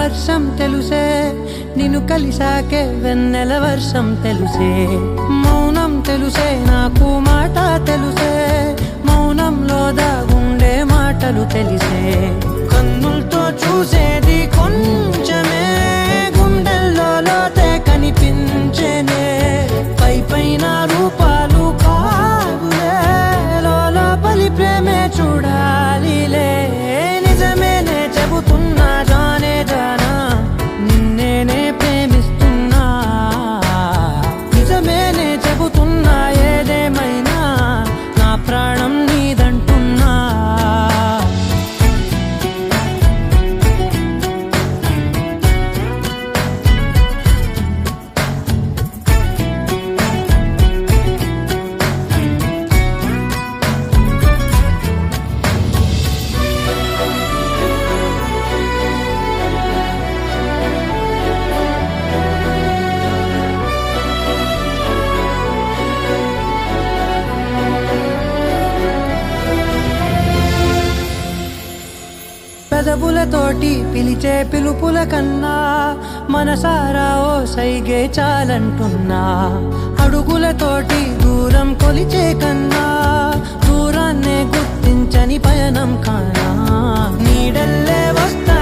వర్షం తెలుసే నిన్ను కలిసాకే వెన్నెల వర్షం తెలుసే మౌనం తెలుసే నాకు మాట తెలుసే మౌనంలో దాగుండే మాటలు తెలిసే కన్నులతో చూసేది కొంచెమే గుండెల్లో లోతే కనిపించేనే పై పైన రూపాలు కాదులే లోపలి ప్రేమే చూడాలిలే నిజమేనే చెబుతున్నా జానే జానా నిన్నేనే ప్రేమిస్తున్నా నిజమేనే చెబుతున్నా ఏదేమైనా నా ప్రాణం నీదంటున్నా పెదవులతోటి పిలిచే పిలుపుల కన్నా మనసారా ఓ సైగే చాలంటున్నా అడుగులతోటి దూరం కొలిచే కన్నా దూరాన్నే గుర్తించని పయనం కానా నీడల్లే వస్తా